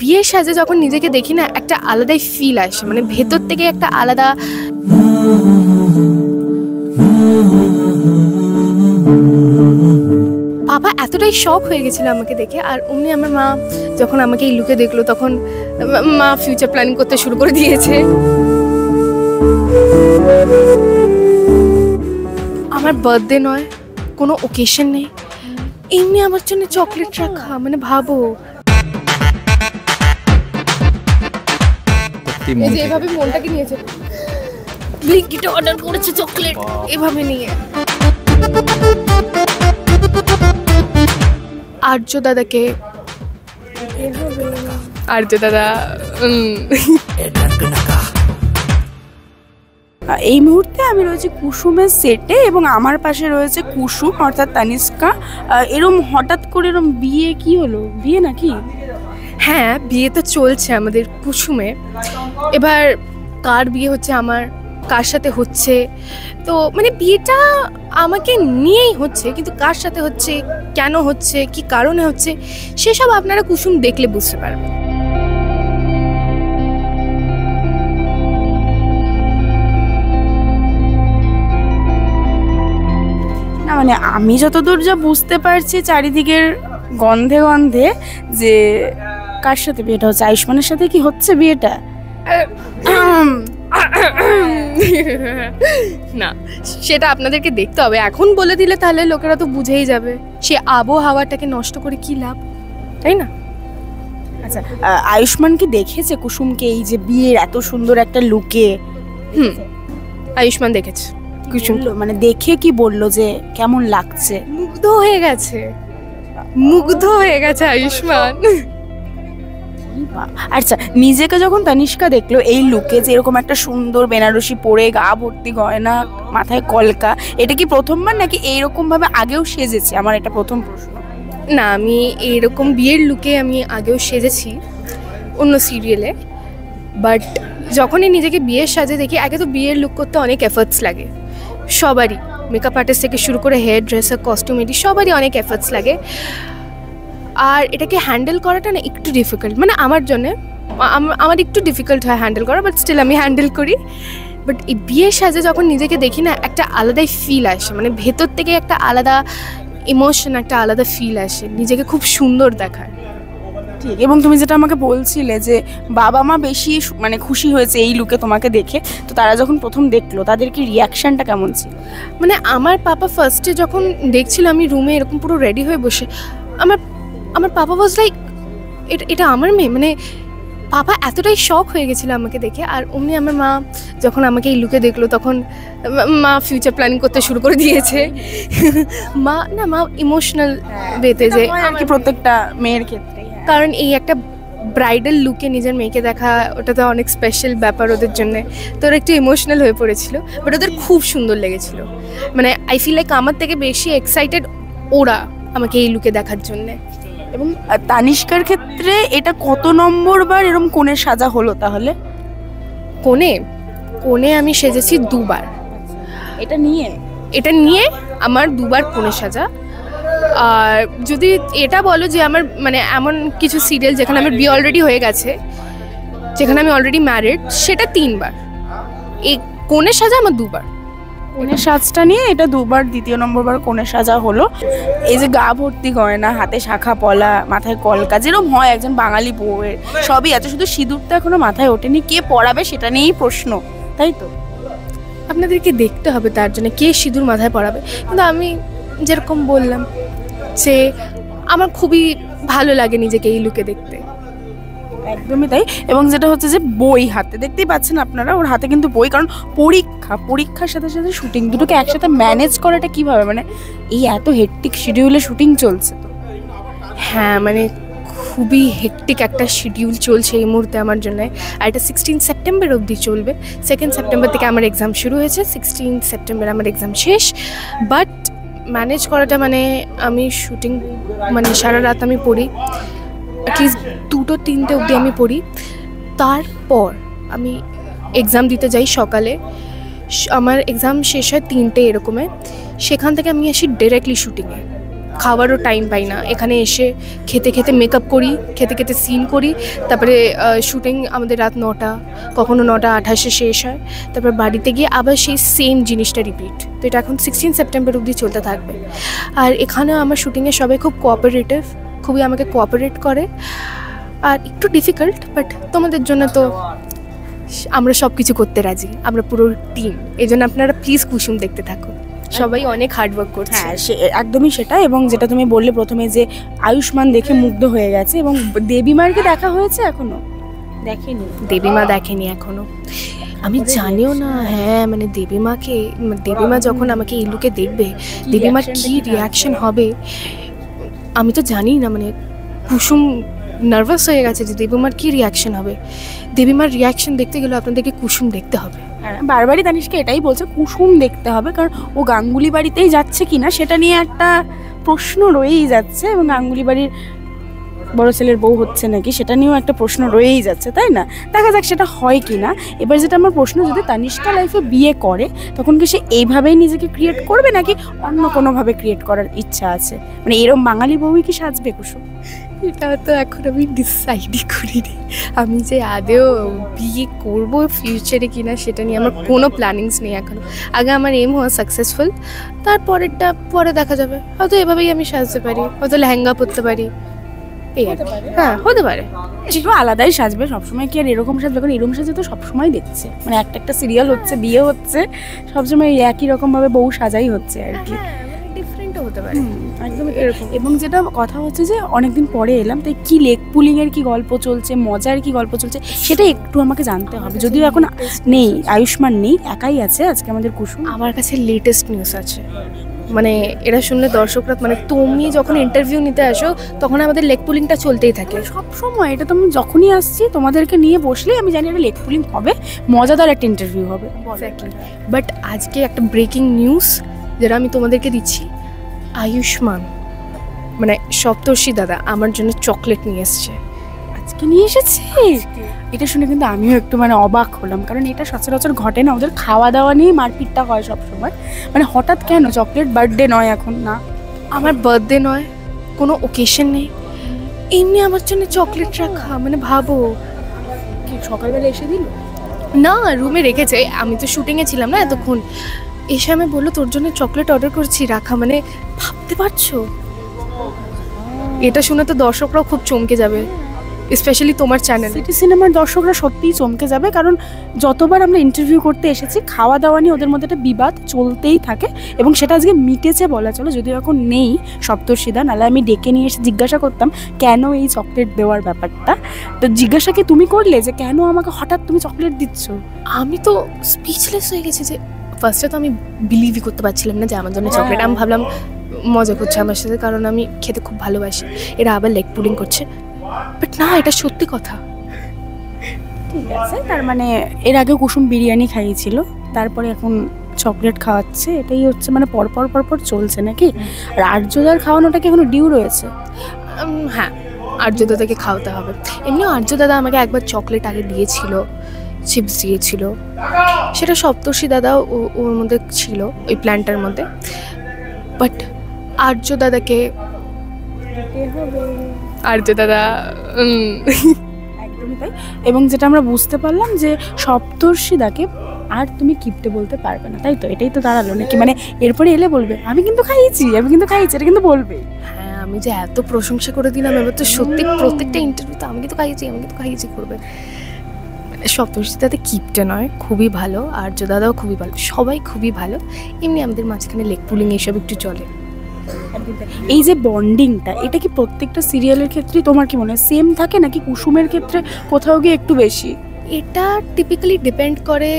বিয়ের সাজে যখন নিজেকে দেখি না একটা আলাদাই ফিল আসে, মানে ভেতর থেকে একটা আলাদা। বাবা এতটাই শক হয়ে গেছিল আমাকে দেখে, আর অমনি আমার মা যখন আমাকে এই লুকে দেখলো তখন মা ফিউচার প্ল্যানিং করতে শুরু করে দিয়েছে। আমার বার্থডে নয়, কোনো ওকেশন নেই, এমনি আমার জন্য চকলেট রাখা, মানে ভাবো এভাবে মনটাকে নিয়েছে, ব্লিঙ্কিটে অর্ডার করেছে চকলেট এভাবে নিয়ে। আর্য দাদাকে, আর্য দাদা এই মুহূর্তে আমি রয়েছে কুসুমের সেটে এবং আমার পাশে রয়েছে কুসুম অর্থাৎ তানিষ্কা। এরম হঠাৎ করে এরম বিয়ে কি হলো, বিয়ে নাকি? হ্যাঁ, বিয়ে তো চলছে আমাদের কুসুমে। এবার কার বিয়ে হচ্ছে, আমার কার সাথে হচ্ছে, তো মানে বিয়েটা আমাকে নিয়েই হচ্ছে, কিন্তু কার সাথে হচ্ছে, কেন হচ্ছে, কি কারণে হচ্ছে, সেসব আপনারা কুসুম দেখলে বুঝতে পারবেন। না মানে আমি যতদূর যা বুঝতে পারছি চারিদিকের গন্ধে গন্ধে যে কার সাথে বিয়েটা হচ্ছে, আয়ুষ্মানের সাথে কি হচ্ছে বিয়েটা? না, সেটা আপনাদেরকে দেখতে হবে, এখন বলে দিলে তাহলে লোকেরা তো বুঝেই যাবে, সে আবহাওয়াটাকে নষ্ট করে কি লাভ, তাই না? আচ্ছা, আয়ুষ্মান কি দেখেছে কুসুমকে এই যে বিয়ের এত সুন্দর একটা লুকে? আয়ুষ্মান দেখেছে কুসুম, মানে দেখে কি বললো যে কেমন লাগছে? মুগ্ধ হয়ে গেছে, মুগ্ধ হয়ে গেছে আয়ুষ্মান। আচ্ছা, নিজেকে যখন তানিষ্কা দেখলো এই লুকে, যে এরকম একটা সুন্দর বেনারসি পরে, গা ভর্তি গয়না, মাথায় কলকা, এটা কি প্রথমবার নাকি এইরকম ভাবে আগেও সেজেছে? আমার এটা প্রথম প্রশ্ন। না, আমি এরকম বিয়ের লুকে আমি আগেও সেজেছি অন্য সিরিয়ালে, বাট যখনই নিজেকে বিয়ের সাজে দেখি, আগে তো বিয়ের লুক করতে অনেক এফার্টস লাগে সবারই, মেকআপ আর্টিস্ট থেকে শুরু করে হেয়ার ড্রেসার, কস্টিউমেটিক, সবারই অনেক এফার্টস লাগে, আর এটাকে হ্যান্ডেল করাটা না একটু ডিফিকাল্ট, মানে আমার জন্যে আমার একটু ডিফিকাল্ট হয় হ্যান্ডেল করা, বাট স্টিল আমি হ্যান্ডেল করি। বাট এই বিয়ের সাজে যখন নিজেকে দেখি না একটা আলাদাই ফিল আসে, মানে ভেতর থেকে একটা আলাদা ইমোশন, একটা আলাদা ফিল আসে, নিজেকে খুব সুন্দর দেখায়। ঠিক, এবং তুমি যেটা আমাকে বলছিলে যে বাবা মা বেশি মানে খুশি হয়েছে এই লুকে তোমাকে দেখে, তো তারা যখন প্রথম দেখলো তাদের কি রিয়াকশনটা কেমন ছিল? মানে আমার পাপা ফার্স্টে যখন দেখছিল আমি রুমে এরকম পুরো রেডি হয়ে বসে, আমার পাপা ওয়াজ লাইক এটা আমার মেয়ে, মানে পাপা এতটাই শক হয়ে গেছিলো আমাকে দেখে, আর অমনি আমার মা যখন আমাকে এই লুকে দেখলো তখন মা ফিউচার প্ল্যানিং করতে শুরু করে দিয়েছে। মা ইমোশনাল বেতে, যে কি প্রত্যেকটা মেয়ের ক্ষেত্রে, কারণ এই একটা ব্রাইডাল লুকে নিজের মেয়েকে দেখা, ওটা তো অনেক স্পেশাল ব্যাপার ওদের জন্য, তো ওরা একটু ইমোশনাল হয়ে পড়েছিল, বাট ওদের খুব সুন্দর লেগেছিল, মানে আই ফিল লাইক আমার থেকে বেশি এক্সাইটেড ওরা আমাকে এই লুকে দেখার জন্যে। এবং তানিষ্কার ক্ষেত্রে এটা কত নম্বর বার এরকম কোণে সাজা হলো তাহলে? কোণে আমি সেজেছি দুবার। এটা নিয়ে আমার দুবার কোণে সাজা। আর যদি এটা বলো যে আমার মানে এমন কিছু সিরিয়াল যেখানে আমার বিয়ে অলরেডি হয়ে গেছে, যেখানে আমি অলরেডি ম্যারিড, সেটা 3 বার। এই কোণে সাজা আমার 2 বার। কোণের সাজটা নিয়ে এটা 2 বার, দ্বিতীয় নম্বরবার কোণের সাজা হলো। এই যে গা ভর্তি গয়না, হাতে শাখা পলা, মাথায় কলকা, যেরকম হয় একজন বাঙালি বউয়ের, সবই আছে, শুধু সিঁদুরটা এখনো মাথায় ওঠেনি। কে পরাবে সেটা নিয়েই প্রশ্ন, তাই তো? আপনাদেরকে দেখতে হবে তার জন্য কে সিঁদুর মাথায় পরাবে, কিন্তু আমি যেরকম বললাম যে আমার খুবই ভালো লাগে নিজেকে এই লুকে দেখতে। একদমই তাই। এবং যেটা হচ্ছে যে বই হাতে, দেখতেই পাচ্ছেন আপনারা, ওর হাতে কিন্তু বই, কারণ পরীক্ষার সাথে সাথে শুটিং, দুটোকে একসাথে ম্যানেজ করাটা কিভাবে, মানে এই এত হেক্টিক শিডিউলে শুটিং চলছে তো? হ্যাঁ, মানে খুবই হেক্টিক একটা শিডিউল চলছে এই মুহূর্তে আমার জন্য, আর এটা 16 সেপ্টেম্বর অবধি চলবে। 2 সেপ্টেম্বর থেকে আমার এক্সাম শুরু হয়েছে, 16 সেপ্টেম্বর আমার এক্সাম শেষ। বাট ম্যানেজ করাটা, মানে আমি শুটিং মানে সারা রাত আমি পড়ি, অ্যাটলিস্ট 2-3টে অবধি আমি পড়ি, তারপর আমি এক্সাম দিতে যাই সকালে, আমার এক্সাম শেষ হয় 3টে এরকমে, সেখান থেকে আমি আসি ডিরেক্টলি শুটিংয়ে, খাওয়ারও টাইম পাই না। এখানে এসে খেতে খেতে মেকআপ করি, খেতে খেতে সিন করি, তারপরে শুটিং আমাদের রাত 9টা, কখনো 9:28 শেষ হয়, তারপর বাড়িতে গিয়ে আবার সেই সেম জিনিসটা রিপিট। তো এটা এখন 16 সেপ্টেম্বর অবধি চলতে থাকবে। আর এখানেও আমার শুটিংয়ে সবাই খুব কোঅপারেটিভ, খুবই আমাকে কোঅপারেট করে। আর একটু ডিফিকাল্ট, বাট তোমাদের জন্য তো আমরা সব কিছু করতে রাজি, আমরা পুরো টিম। এই জন্য আপনারা প্লিজ কুসুম দেখতে থাকুন, সবাই অনেক হার্ডওয়ার্ক করছে। হ্যাঁ, একদমই সেটা। এবং যেটা তুমি বললে প্রথমে যে আয়ুষ্মান দেখে মুগ্ধ হয়ে গেছে, এবং দেবীমারকে দেখা হয়েছে? এখনো দেখেনি, দেবীমা দেখেনি এখনো, আমি জানিও না। হ্যাঁ, মানে দেবীমা যখন আমাকে এই লুকে দেখবে, দেবীমার কি রিয়াকশন হবে আমি তো জানি না। মানে কুসুম নার্ভাস হয়ে গেছে যে দেবীমার কি রিয়াকশন হবে। দেবীমার রিয়াকশন দেখতে গেলে আপনাদেরকে কুসুম দেখতে হবে। বারবারই তানিশকে এটাই বলছে, কুসুম দেখতে হবে, কারণ ও গাঙ্গুলি বাড়িতেই যাচ্ছে কিনা সেটা নিয়ে একটা প্রশ্ন রয়েই যাচ্ছে, এবং গাঙ্গুলি বাড়ির বড় ছেলের বউ হচ্ছে নাকি সেটা নিয়েও একটা প্রশ্ন রয়েই যাচ্ছে, তাই না? দেখা যাক সেটা হয় কি না। এবার যেটা আমার প্রশ্ন, যদি তানিষ্কা লাইফে বিয়ে করে তখন কি সে এইভাবেই নিজেকে ক্রিয়েট করবে, নাকি অন্য কোনোভাবে ক্রিয়েট করার ইচ্ছা আছে? মানে এরকম বাঙালি বউই কি সাজবে কুসুম? এটা তো এখন আমি ডিসাইডই করিনি, আমি যে আদেও বিয়ে করবো ফিউচারে কিনা সেটা নিয়ে আমার কোনো প্ল্যানিংস নেই এখনো। আগে আমার এম হওয়া সাকসেসফুল, তারপরেরটা পরে দেখা যাবে। হয়তো এভাবেই আমি সাজতে পারি, হয়তো লেহেঙ্গা পরতে পারি, এই আর কি। হ্যাঁ, হতে পারে। একটু আলাদাই সাজবে, সবসময় কি আর এরকম সাজবে? কারণ এরকম সাজে তো সবসময় দেখছে, মানে একটা সিরিয়াল হচ্ছে, বিয়ে হচ্ছে, সবসময় একই রকমভাবে বউ সাজাই হচ্ছে আর কি। ডিফারেন্টও হতে পারে, একদম এরকম। এবং যেটা কথা হচ্ছে যে অনেকদিন পরে এলাম, তাই কি লেগ পুলিংয়ের কি গল্প চলছে, মজার কি গল্প চলছে, সেটা একটু আমাকে জানতে হবে। যদিও এখন নেই, আয়ুষ্মান নেই, একাই আছে আজকে আমাদের কুসুম। আমার কাছে লেটেস্ট নিউজ আছে, মানে এরা শুনলে দর্শকরা, মানে তুমি যখন ইন্টারভিউ নিতে আসো তখন আমাদের লেগ পুলিংটা চলতেই থাকে সব সময়। এটা তো আমি যখনই আসছি তোমাদেরকে নিয়ে বসলেই আমি জানি এটা লেগ পুলিং হবে, মজাদার একটা ইন্টারভিউ হবে। বাট আজকে একটা ব্রেকিং নিউজ যেটা আমি তোমাদেরকে দিচ্ছি, আয়ুষ্মান মানে সপ্তর্ষি দাদা আমার জন্য চকলেট নিয়ে এসছে। আজকে নিয়ে এসেছে? এটা শুনে কিন্তু আমিও একটু মানে অবাক হলাম, কারণ এটা সচরাচর ঘটে না। ওদের খাওয়া দাওয়া নিয়ে মারপিটটা হয় সব সময়, মানে হঠাৎ কেন চকলেট? বার্থডে নয় এখন না, আমার বার্থডে নয়, কোনো ওকেশন নেই, এমনি আমার জন্য চকলেট রাখা, মানে ভাবো। কি সকালবেলা এসে দিল? না, রুমে রেখেছে, আমি তো শুটিংয়ে ছিলাম না এতক্ষণ। এসে আমি বললো তোর জন্য চকলেট অর্ডার করছি, রাখা। মানে ভাবতে পারছো? এটা শুনে তো দর্শকরাও খুব চমকে যাবে, স্পেশালি তোমার চ্যানেল। সিটি সিনেমার দর্শকরা সত্যিই চমকে যাবে, কারণ যতবার আমরা ইন্টারভিউ করতে এসেছি খাওয়া দাওয়া নিয়ে ওদের মধ্যে একটা বিবাদ চলতেই থাকে, এবং সেটা আজকে মিটেছে বলা চলে। যদিও এখন নেই সপ্তর্ষিদা, নাহলে আমি ডেকে নিয়ে এসে জিজ্ঞাসা করতাম কেন এই চকলেট দেওয়ার ব্যাপারটা। তো জিজ্ঞাসা কি তুমি করলে যে কেন আমাকে হঠাৎ তুমি চকলেট দিচ্ছ? আমি তো স্পিচলেস হয়ে গেছি, যে ফার্স্টে তো আমি বিলিভই করতে পারছিলাম না যে আমার জন্য চকলেট। আমি ভাবলাম মজা করছে আমার সাথে, কারণ আমি খেতে খুব ভালোবাসি, এরা আবার লেগ পুলিং করছে। বাট না, এটা সত্যি কথা। ঠিক আছে, তার মানে এর আগে কুসুম বিরিয়ানি খাইয়েছিল, তারপরে এখন চকলেট খাওয়াচ্ছে, এটাই হচ্ছে মানে পরপর চলছে নাকি? আর আর্যদার খাওয়ানোটা কি এখনো ডিউ রয়েছে? হ্যাঁ, আর্য দাদাকে খাওয়াতে হবে। এমনিও আর্য দাদা আমাকে একবার চকলেট আগে দিয়েছিল, চিপস দিয়েছিল, সেটা সপ্তর্ষি দাদা ওর মধ্যে ছিল, ওই প্ল্যানটার মধ্যে। বাট আর্য দাদাকে আর্য দাদা একদমই তাই। এবং যেটা আমরা বুঝতে পারলাম যে সপ্তর্ষিদাকে আর তুমি কিপটে বলতে পারবে না, তাই তো? এটাই তো দাঁড়ালো নাকি? মানে এরপরে এলে বলবে আমি কিন্তু খাইয়েছি, এটা কিন্তু বলবে। হ্যাঁ, আমি যে এত প্রশংসা করে দিলাম, এবার তো সত্যি প্রত্যেকটা ইন্টারভিউতে আমি কিন্তু খাইয়েছি করবে। সপ্তর্ষি দাদা কিপটে নয়, খুবই ভালো, আর্য দাদাও খুবই ভালো, সবাই খুবই ভালো। এমনি আমাদের মাঝখানে লেগ পুলিং এসব একটু চলে। এই যে বন্ডিংটা, এটা কি প্রত্যেকটা সিরিয়ালের ক্ষেত্রে তোমার কি মনে হয় সেম থাকে, নাকি কুসুমের ক্ষেত্রে কোথাও গিয়ে একটু বেশি? এটা টিপিক্যালি ডিপেন্ড করে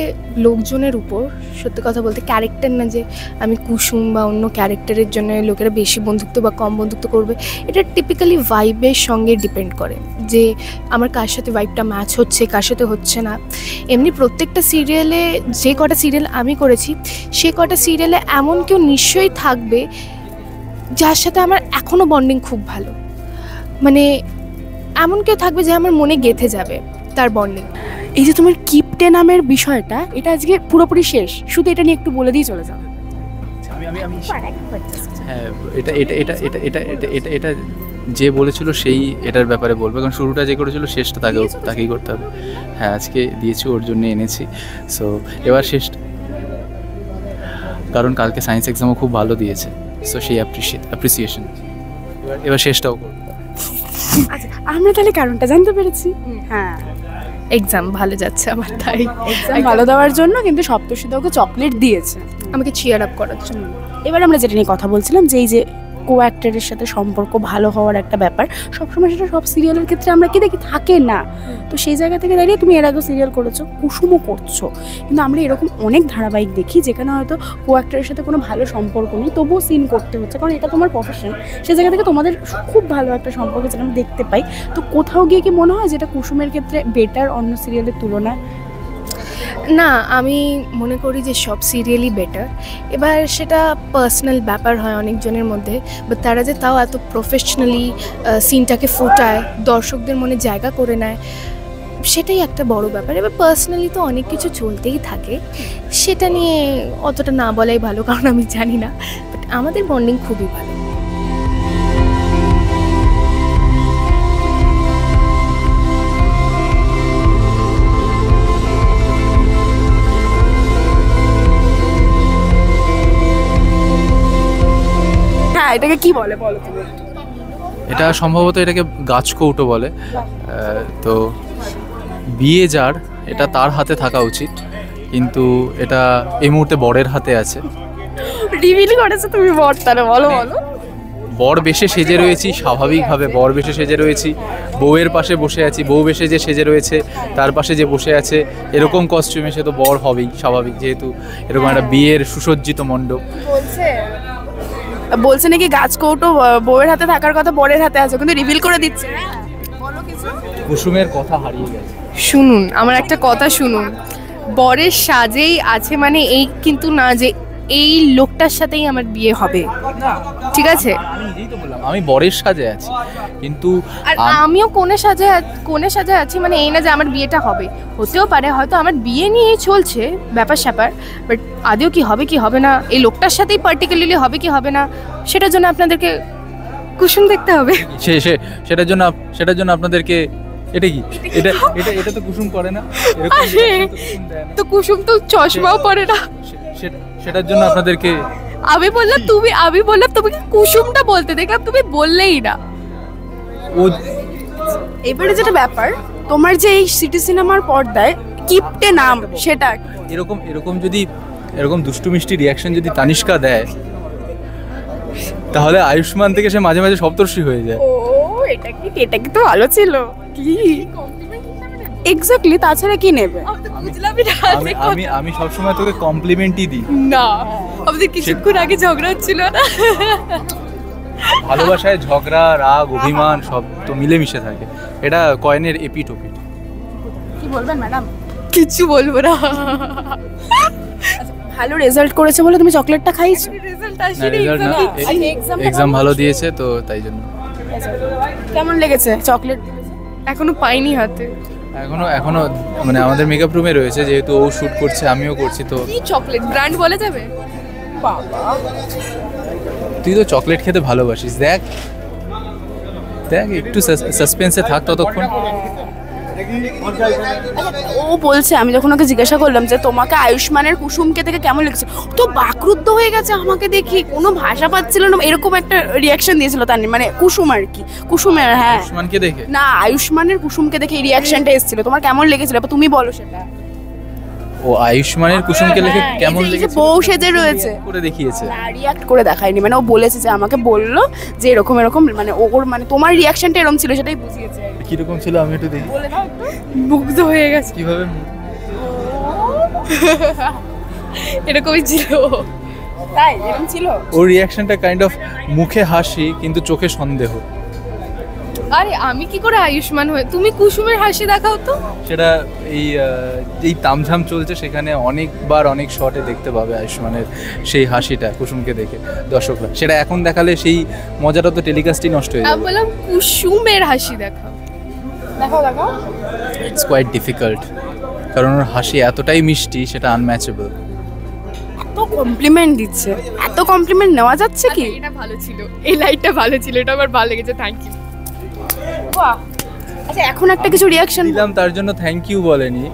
লোকজনের উপর। সত্যি কথা বলতে ক্যারেক্টার না যে আমি কুসুম বা অন্য ক্যারেক্টারের জন্য লোকেরা বেশি বন্ধুত্ব বা কম বন্ধুত্ব করবে, এটা টিপিক্যালি ভাইবের সঙ্গে ডিপেন্ড করে যে আমার কার সাথে ভাইবটা ম্যাচ হচ্ছে, কার সাথে হচ্ছে না। এমনি প্রত্যেকটা সিরিয়ালে, যে কটা সিরিয়াল আমি করেছি সে কটা সিরিয়ালে এমন কেউ নিশ্চয়ই থাকবে যার সাথে আমার এখনও বন্ডিং খুব ভালো, মানে এমন কেউ থাকবে যে আমার মনে গেঁথে যাবে তার বন্ডিং। এই যে তোমার কিপটে নামের বিষয়টা, এটা আজকে পুরোপুরি শেষ, শুধু এটা নিয়ে একটু বলে দিয়ে চলে যাও। হ্যাঁ, এটা এটা এটা এটা এটা এটা এটা এটা যে বলেছিল সেই এটার ব্যাপারে বলবে, কারণ শুরুটা যে করেছিল শেষটা তাকেই করতে হবে। হ্যাঁ, আজকে দিয়েছি, ওর জন্য এনেছি। সো এবার শেষটা, কারণ কালকে সায়েন্স এক্সামও খুব ভালো দিয়েছে, সো সেই অ্যাপ্রিসিয়েশন এবার শেষটাও করবো। আচ্ছা, আমরা তাহলে কারণটা জানতে পেরেছি। হ্যাঁ, এক্সাম ভালো যাচ্ছে আমার, তাই এক্সাম ভালো দেওয়ার জন্য কিন্তু সপ্তর্ষিদা ওকে চকলেট দিয়েছে আমাকে চিয়ার আপ করার জন্য। এবার আমরা যেটা নিয়ে কথা বলছিলাম যে এই যে কো অ্যাক্টরের সাথে সম্পর্ক ভালো হওয়ার একটা ব্যাপার, সবসময় সেটা সব সিরিয়ালের ক্ষেত্রে আমরা কি দেখি, থাকে না। তো সেই জায়গা থেকে দাঁড়িয়ে তুমি এর আগেও সিরিয়াল করেছো, কুসুমও করছো, কিন্তু আমরা এরকম অনেক ধারাবাহিক দেখি যেখানে হয়তো কো অ্যাক্টরের সাথে কোনো ভালো সম্পর্ক নেই, তবুও সিন করতে হচ্ছে, কারণ এটা তোমার প্রফেশন। সেই জায়গা থেকে তোমাদের খুব ভালো একটা সম্পর্ক যেটা আমরা দেখতে পাই। তো কোথাও গিয়ে কি মনে হয় যেটা কুসুমের ক্ষেত্রে বেটার অন্য সিরিয়ালের তুলনায়? না, আমি মনে করি যে সব সিরিয়ালই বেটার। এবার সেটা পার্সোনাল ব্যাপার হয় অনেকজনের মধ্যে, বাট তারা যে তাও এত প্রফেশনালি সিনটাকে ফোটায়, দর্শকদের মনে জায়গা করে নেয়, সেটাই একটা বড় ব্যাপার। এবার পার্সোনালি তো অনেক কিছু চলতেই থাকে, সেটা নিয়ে অতটা না বলাই ভালো, কারণ আমি জানি না, বাট আমাদের বন্ডিং খুবই ভালো। এটাকে কি বলে বলো তুমি? এটা সম্ভবত এটাকে গাছকৌটো বলে। তো বিয়ে যার, এটা তার হাতে থাকা উচিত, কিন্তু এটা এই মুহূর্তে বরের হাতে আছে। রিভিল করেছো তুমি বর, তাহলে বলো বলো। বর বেশে সেজে রয়েছি, স্বাভাবিকভাবে বর বেশে সেজে রয়েছি, বউয়ের পাশে বসে আছি, বউ বেশে যে সেজে রয়েছে তার পাশে যে বসে আছে, এরকম কস্টিউমে সে তো বর হবেই, স্বাভাবিক, যেহেতু এরকম একটা বিয়ের সুসজ্জিত মণ্ডপ। বলছে নাকি গাছকৌটো বউয়ের হাতে থাকার কথা বরের হাতে আছে, কিন্তু রিভিল করে দিচ্ছে। বলো কিছু। কুসুমের কথা হারিয়ে গেছে। শুনুন, আমার একটা কথা শুনুন, বরের সাজেই আছে মানে এই কিন্তু না যে এই লোকটার সাথেই আমার বিয়ে হবে, ঠিক আছে? আমি নিজেই তো বললাম আমি বরের সাজে আছি, কিন্তু আর আমিও কোণে সাজে আছি, মানে এই না যে আমার বিয়েটা হবে। হতেও পারে হয়তো আমার বিয়ে নিয়েই চলছে ব্যাপার স্যাপার, বাট আদেও কি হবে কি হবে না, এই লোকটার সাথেই পার্টিকুলারলি হবে কি হবে না, সেটার জন্য আপনাদেরকে কুসুম দেখতে হবে। সেটার জন্য আপনাদেরকে এটা কি এটা এটা এটা তো কুসুম করে না, তো কুসুম তো চশমাও পরে না। সেটার জন্য আপনাদেরকে আমি বললাম তুমি কুসুমটা বলতে, দেখলাম তুমি বললেই না। এবারে যেটা ব্যাপার, তোমার যে এই সিটি সিনেমার পর্দায় কিপটে নাম, সেটা এরকম যদি এরকম দুষ্টু মিষ্টি রিয়াকশন যদি তানিষ্কা দেয়, তাহলে আয়ুষ্মান থেকে সে মাঝে মাঝে সপ্তর্ষি হয়ে যায়। ও, এটা কি তো ভালো ছিল কি? এক্স্যাক্টলি, তাছাড়া কি নেবে? আমি সবসময় তোকে কমপ্লিমেন্টই দিই। না, আমাদের কিছুক্ষণ আগে ঝগড়া হচ্ছিল না? ভালোবাসায় ঝগড়া, রাগ, অভিমান সব তো মিলেমিশে থাকে, এটা কয়েনের এপিট ওপিট। কি বলবেন ম্যাডাম? কিছু বলবো না। ভালো রেজাল্ট করেছে বলে তুমি চকলেটটা খাইছো? এক্সাম ভালো দিয়েছে তো তাই জন্য। কেমন লেগেছে চকলেট? এখনো পাইনি হাতে। এখনো মানে আমাদের মেকআপ রুমে রয়েছে, যেহেতু ও শুট করছে আমিও করছি। তো কি চকলেট ব্র্যান্ড বলা যাবে? বাবা, তুই তো চকলেট খেতে ভালোবাসিস, দেখ একটু সাসপেন্সে থাক ততক্ষণ। ও বলছে, আমি যখন ওকে জিজ্ঞাসা করলাম যে তোমাকে আয়ুষ্মানের কুসুমকে থেকে কেমন লেগেছে, তো বাকরুদ্ধ হয়ে গেছে আমাকে দেখি, কোনো ভাষা পাচ্ছিল না, এরকম একটা রিয়াকশন দিয়েছিল তার, মানে কুসুম আর কি, কুসুমের। হ্যাঁ, আয়ুষ্মানকে দেখে না, আয়ুষ্মানের কুসুমকে দেখে এই রিয়াকশনটা এসেছিল। তোমার কেমন লেগেছিল তুমি বলো সেটা। ও আয়ুষ্মানের কুসুমকে দেখে কেমন লেগেছে? বউ সেজে রয়েছে করে দেখিয়েছে, রিয়াক্ট করে দেখায়নি, মানে ও বলেছে যে আমাকে বললো যে এরকম মানে ওর মানে তোমার রিয়াকশনটা এরকম ছিল, সেটাই বুঝিয়েছে। কিরকম ছিল আমি একটু দেখি। বলে দাও একটু। মুগ্ধ হয়ে গেছে। কিভাবে? এরকমই ছিল। তাই এরকম ছিল? ওর রিয়াকশনটা কাইন্ড অফ মুখে হাসি কিন্তু চোখে সন্দেহ। আরে আমি কি করে আয়ুষ্মান হয়ে, তুমি কুসুমের হাসি দেখাও তো। সেটা এই তামঝাম চলছে সেখানে অনেকবার অনেক শটে দেখতে পাবে আয়ুষ্মানের সেই হাসিটা কুসুমকে দেখে দর্শকরা। সেটা এখন দেখালে সেই মজাটা তো টেলিকাস্টই নষ্ট হয়ে যাবে। আমি বললাম কুসুমের হাসি দেখাও। দেখাও। ইটস কোয়াইট ডিফিকাল্ট, কারণ ওর হাসি এতটাই মিষ্টি, সেটা আনম্যাচেবল। এত কমপ্লিমেন্ট দিচ্ছে, এত কমপ্লিমেন্ট নেওয়া যাচ্ছে কি? এটা ভালো ছিল, এই লাইটটা ভালো ছিল, এটা আমার ভালো লেগেছে, থ্যাংক ইউ। বাহ। আচ্ছা এখন একটা কিছু রিয়াকশন দিলাম তার জন্য থ্যাংক ইউ বলেনি,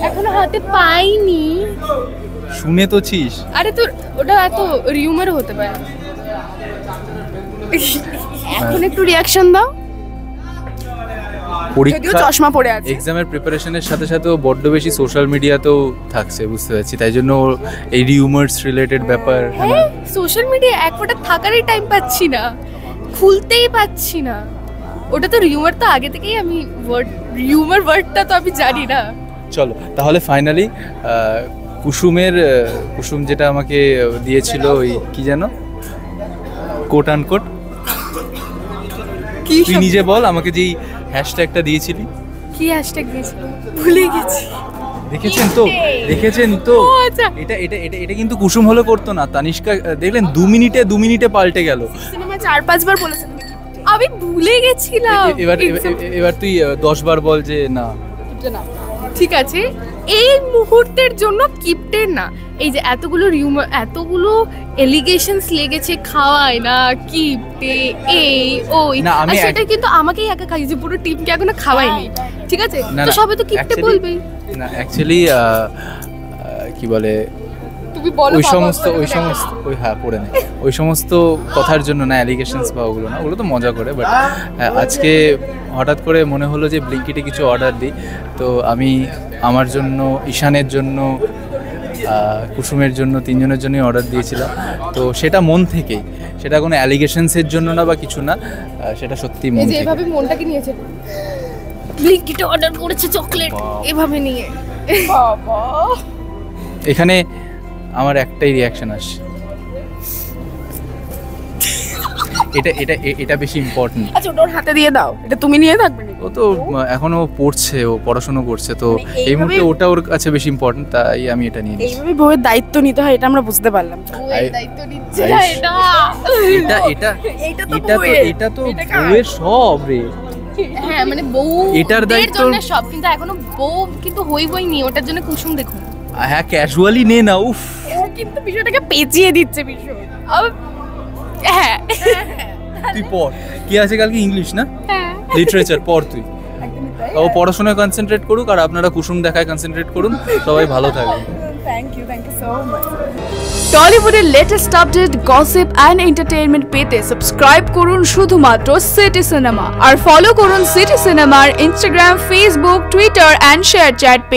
এখনো হাতে পাইনি। শুনে তো ছিস। আরে তোর ওটা এত রিউমারও হতে পারে। এখন একটু রিয়াকশন দাও। যদিও পরীক্ষা চশমা পরে আছে। এক্সামের প্রিপারেশনের সাথে সাথেও বড্ড বেশি সোশ্যাল মিডিয়াতেও থাকছে, বুঝতে পারছি, তাই জন্য ওর এই রিউমার্স রিলেটেড ব্যাপার। হ্যাঁ, সোশ্যাল মিডিয়া এক ফোঁটা থাকারই টাইম পাচ্ছি না, খুলতেই পাচ্ছি না। ওটা তো রিউমার, তো আগে থেকেই আমি রিউমার ওয়ার্ডটা তো আমি জানি না। চলো তাহলে ফাইনালি কুসুম যেটা আমাকে দিয়েছিল, ওই কি যেন কোট আন কোট, কি তুই নিজে বল আমাকে যেই হ্যাশট্যাগটা দিয়েছিলি, কি হ্যাশট্যাগ দিয়েছিল ভুলে গেছি। দেখেছেন তো ও আচ্ছা, এটা এটা এটা এটা কিন্তু কুসুম হলে করতো না, তানিষ্কা দেখলেন 2 মিনিটে পাল্টে গেল। সিনেমা 4-5 বার বলেছে তুমি। আমি ভুলে গেছিলাম। এবার তুই 10 বার বল যে না। ঠিক আছে, এই মুহূর্তের জন্য কিপ্টের না, এই যে এতগুলো রিউমার, এতগুলো এলিগেশনস লেগেছে, খাওয়ায় না কিপ্টে, এই ওই, না, আমি আর সেটা কিন্তু আমাকেই একা খাইয়েছে, পুরো টিমকে এখনো খাওয়ায়নি। ঠিক আছে, না, তো না, সবাই তো কিপ্টে বলবেই। না অ্যাকচুয়ালি কি বলে, তুমি বলো ওই সমস্ত ওই হ্যাঁ পড়ে নেই, ওই সমস্ত কথার জন্য না, অ্যালিগেশনস বা ওগুলো না, ওগুলো তো মজা করে। বাট আজকে হঠাৎ করে মনে হলো যে ব্লিঙ্কিটে কিছু অর্ডার দিই, তো আমি আমার জন্য, ঈশানের জন্য, কুসুমের জন্য, 3 জনের জন্যই অর্ডার দিয়েছিলাম। তো সেটা মন থেকেই, সেটা কোনো অ্যালিগেশনসের জন্য না বা কিছু না, সেটা সত্যি মন এই যে থেকে। এভাবে মনটাকে নিয়েছে, ব্লিঙ্কিটে অর্ডার করেছে চকলেট, এভাবে নিয়ে। বাবা এখানে আমার একটাই রিয়াকশন আসছে, এটা বেশি ইম্পর্টেন্ট। আচ্ছা ওটা ওর হাতে দিয়ে দাও, এটা তুমি নিয়ে থাকবে নাকি? ও তো এখনো পড়ছে, ও পড়াশোনা করছে, তো মানে এই মুহূর্তে ওটা ওর কাছে বেশি ইম্পর্টেন্ট, তাই আমি এটা নিয়ে নিয়েছি। এইভাবে বউয়ের দায়িত্ব নিতে হয়, এটা আমরা বুঝতে পারলাম। বউয়ের দায়িত্ব নিচ্ছে না এটা। এইটা তো বউয়ের। এটা তো বউয়ের সব রে। হ্যাঁ মানে বউ এটার দায়িত্ব সব, কিন্তু এখনো বউ কিন্তু হইবই নি, ওটার জন্য কুসুম দেখুন। হ্যাঁ ক্যাজুয়ালি নে না, উফ। ও কিন্তু বিষয়টাকে পেঁচিয়ে দিচ্ছে ভীষণ। হ্যাঁ তুই পড়, কি আছে কালকে ইংলিশ না হ্যাঁ লিটারেচার, পড় তুই। ও পড়াশোনায় কনসেন্ট্রেট করুক, আর আপনারা কুসুম দেখায় কনসেন্ট্রেট করুন, সবাই ভালো থাকবেন। Thank you so much. টলিউডের latest update, gossip and entertainment পেতে সাবস্ক্রাইব করুন শুধুমাত্র সিটি সিনেমা, আর ফলো করুন সিটি সিনেমার Instagram, Facebook, Twitter and share chat.